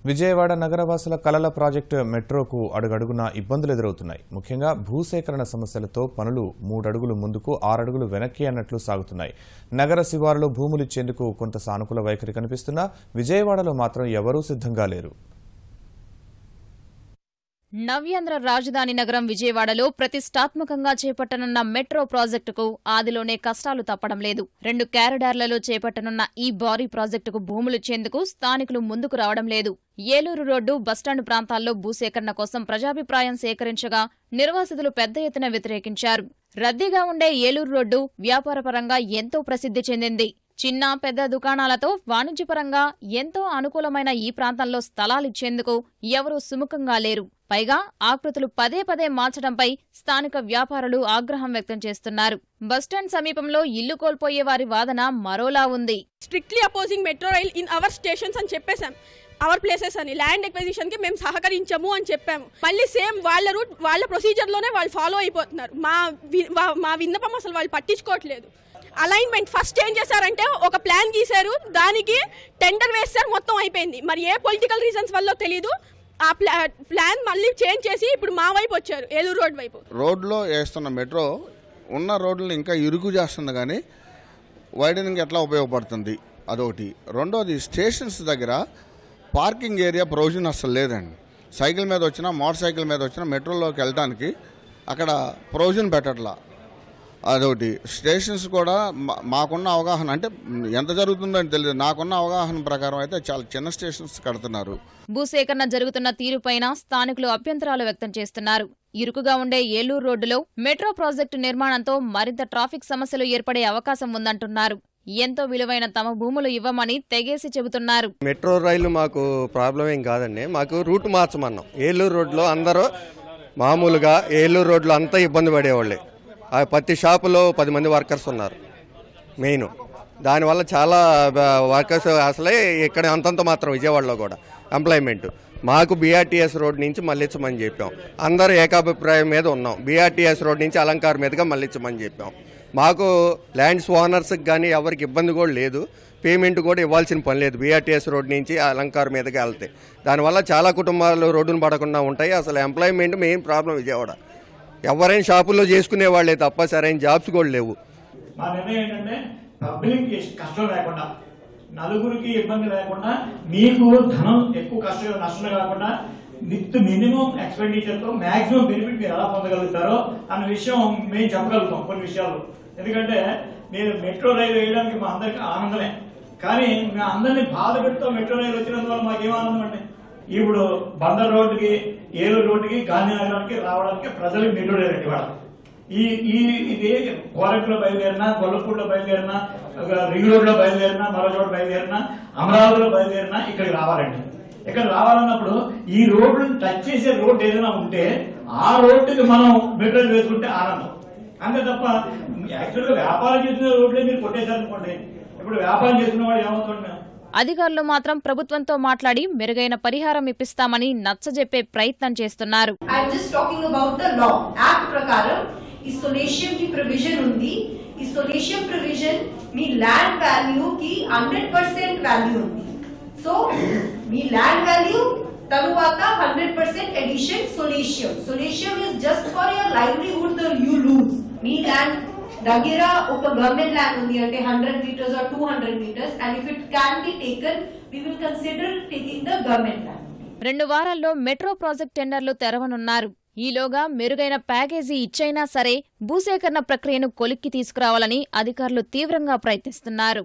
విజయవాడ నగరవాసుల కలల ప్రాజెక్టు మెట్రోకు అడుగడుగునా ఇబ్బందులు ఎదురవుతున్నాయి. ముఖ్యంగా భూసేకరణ సమస్యలతో పనులు 3 అడుగులు ముందుకు 6 అడుగులు వెనక్కి అన్నట్లు సాగుతున్నాయి. నగర శివారులో భూములు ఇచ్చేందుకు కొంత సానుకూల వైఖరి కనిపిస్తున్నా విజయవాడలో మాత్రం ఎవరూ సిద్ధంగా లేరు. నవ్యాంధ్ర రాజధాని నగరం విజయవాడలో ప్రతిష్టాత్మకంగా చేపట్టనున్న మెట్రో ప్రాజెక్టుకు ఆదిలోనే కష్టాలు తప్పడం లేదు. 2 కారిడార్లలో చేపట్టనున్న ఈ భారీ ప్రాజెక్టుకు భూములిచ్చేందుకు స్థానికులు ముందుకు రావడం లేదు. ఏలూరు రోడ్డు బస్టాండ్ ప్రాంతాల్లో భూసేకరణ కోసం ప్రజాభిప్రాయం సేకరించగా నిర్వాసితులు పెద్ద ఎత్తున వ్యతిరేకించారు. రద్దీగా ఉండే ఏలూరు రోడ్డు వ్యాపారపరంగా ఎంతో ప్రసిద్ధి చెందింది. చిన్న పెద్ద దుకాణాలతో వాణిజ్యపరంగా ఎంతో అనుకూలమైన ఈ ప్రాంతంలో స్థలాలిచ్చేందుకు ఎవరూ సుముఖంగా లేరు. పైగా ఆకృతులు పదే పదే మార్చడంపై స్థానిక వ్యాపారులు ఆగ్రహం వ్యక్తం చేస్తున్నారు. బస్టాండ్ సమీపంలో ఇల్లు కోల్పోయే వారి వాదన మరోలా ఉంది. Strictly opposing metro rail in our stations అని చెప్పేశాం. అవర్ ప్లేసెస్ అని ల్యాండ్ ఎక్విజిషన్ కి మేము సహకరించము అని చెప్పాము. మళ్ళీ సేమ్ వాళ్ళ రూట్ వాళ్ళ ప్రొసీజర్ లోనే వాళ్ళు ఫాలో అయిపోతున్నారు. మా విన్నపం అసలు వాళ్ళు పట్టించుకోవట్లేదు. అలైన్మెంట్ ఫస్ట్ ఏం చేశారంటే ఒక ప్లాన్ గీశారు, దానికి టెండర్ వేశారు, మొత్తం అయిపోయింది. మరి ఏ పొలిటికల్ రీజన్స్ వల్ల తెలియదు, ఆ ప్లాన్ మళ్ళీ చేంజ్ చేసి ఇప్పుడు మా వైపు వచ్చారు, ఏలూరు రోడ్ వైపు. రోడ్లో వేస్తున్న మెట్రో ఉన్న రోడ్లను ఇంకా ఇరుకు చేస్తుంది, కానీ వైడనింగ్ ఎట్లా ఉపయోగపడుతుంది అదొకటి. రెండోది స్టేషన్స్ దగ్గర పార్కింగ్ ఏరియా ప్రొవిజన్ అసలు లేదండి. సైకిల్ మీద వచ్చినా మోటార్ సైకిల్ మీద వచ్చినా మెట్రోలోకి వెళ్ళడానికి అక్కడ ప్రొవిజన్ పెట్టట్లా. అదొకటి. స్టేషన్స్ కూడా మాకున్న అవగాహన, అంటే ఎంత జరుగుతుందని తెలియదు, నాకున్న అవగాహన ప్రకారం అయితే చాలా చిన్న స్టేషన్స్ కడుతున్నారు. భూసేకరణ జరుగుతున్న తీరుపైన స్థానికులు అభ్యంతరాలు వ్యక్తం చేస్తున్నారు. ఇరుకుగా ఉండే ఏలూరు రోడ్డులో మెట్రో ప్రాజెక్టు నిర్మాణంతో మరింత ట్రాఫిక్ సమస్యలు ఏర్పడే అవకాశం ఉందంటున్నారు. ఎంతో విలువైన తమ భూములు ఇవ్వమని తెగేసి చెబుతున్నారు. మెట్రో రైలు మాకు ప్రాబ్లం ఏం కాదండి, మాకు రూట్ మార్చమన్నాం. ఏలూరు రోడ్లో అందరూ మామూలుగా ఏలూరు రోడ్లో అంతా ఇబ్బంది పడేవాళ్ళే. ప్రతి షాపులో 10 మంది వర్కర్స్ ఉన్నారు మెయిన్. దానివల్ల చాలా వర్కర్స్ అసలే ఇక్కడ అంతంత మాత్రం విజయవాడలో కూడా ఎంప్లాయ్మెంట్. మాకు బీఆర్టీఎస్ రోడ్ నుంచి మళ్ళించమని చెప్పాం. అందరూ ఏకాభిప్రాయం మీద ఉన్నాం. బీఆర్టీఎస్ రోడ్ నుంచి అలంకార్ మీదుగా మళ్ళించమని చెప్పాం. మాకు ల్యాండ్స్ ఓనర్స్కి కానీ ఎవరికి ఇబ్బంది కూడా లేదు, పేమెంట్ కూడా ఇవ్వాల్సిన పని లేదు. బీఆర్టీఎస్ రోడ్ నుంచి అలంకార్ మీదుగా వెళ్తే దానివల్ల చాలా కుటుంబాలు రోడ్డును పడకుండా ఉంటాయి. అసలు ఎంప్లాయ్మెంట్ మెయిన్ ప్రాబ్లం విజయవాడ. ఎవరైనా షాపుల్లో చేసుకునే వాళ్ళే తప్ప సరైన జాబ్స్ కూడా లేవు. మా నిర్ణయం ఏంటంటే పబ్లిక్ కష్టం లేకుండా, నలుగురికి ఇబ్బంది లేకుండా, మీకు ధనం ఎక్కువ కష్టం నష్టం కాకుండా విత్ మినిమం ఎక్స్పెండిచర్ తో మాక్సిమం బెనిఫిట్ మీరు ఎలా పొందగలుగుతారో అన్న విషయం మేము చెప్పగలుగుతాం కొన్ని విషయాలు. ఎందుకంటే మీరు మెట్రో రైలు వేయడానికి మా అందరికి ఆనందమే, కానీ మేము అందరినీ బాధ పెడుతూ మెట్రో రైలు వచ్చినందువల్ల మాకేం ఆనందం అండి. ఇప్పుడు బందర్ రోడ్డుకి, ఏలూరు రోడ్డుకి, గాంధీనగరానికి రావడానికి ప్రజలకు నిలుడేదండి. వాళ్ళ ఇది కోరట్లో బయలుదేరినా, గొల్లపూడిలో బయలుదేరినా, రింగ్ రోడ్ లో బయలుదేరినా, మరో చోట బయలుదేరినా, అమరావతిలో బయలుదేరినా ఇక్కడికి రావాలండి. ఇక్కడ రావాలన్నప్పుడు ఈ రోడ్డు టచ్ చేసే రోడ్డు ఏదైనా ఉంటే ఆ రోడ్డుకి మనం మెట్రో వేసుకుంటే ఆనందం అంతే తప్ప, యాక్చువల్గా వ్యాపారం చేసిన రోడ్లే మీరు కొట్టేశారనుకోండి, ఇప్పుడు వ్యాపారం చేసిన వాడు ఏమవుతుంది? అధికారులు మాత్రం ప్రభుత్వంతో మాట్లాడి మెరుగైన పరిహారం ఇప్పిస్తామని నచ్చజెప్పే ప్రయత్నం చేస్తున్నారు. ఇసోలేషన్ కి ప్రొవిజన్ ఉంది. ఇసోలేషన్ ప్రొవిజన్ మీ ల్యాండ్ వాల్యూ కి 100% వాల్యూ ఉంది. సో మీ ల్యాండ్ వాల్యూ తరువాత 100% edition solution. Solution is just for your livelihood you lose. మీ ల్యాండ్ దగ్గర ఒక గవర్నమెంట్ ల్యాండ్ ఉంది అంటే 100 meters or 200 meters, and if it can be taken, we will consider taking the government land. 2 వారాల్లో metro project టెండర్లు తెరవనున్నారు. ఈలోగా మెరుగైన package ఇచ్చైనా సరే భూసేకరణ ప్రక్రియను కొలిక్కి తీసుకురావాలని అధికారులు తీవ్రంగా ప్రయత్నిస్తున్నారు.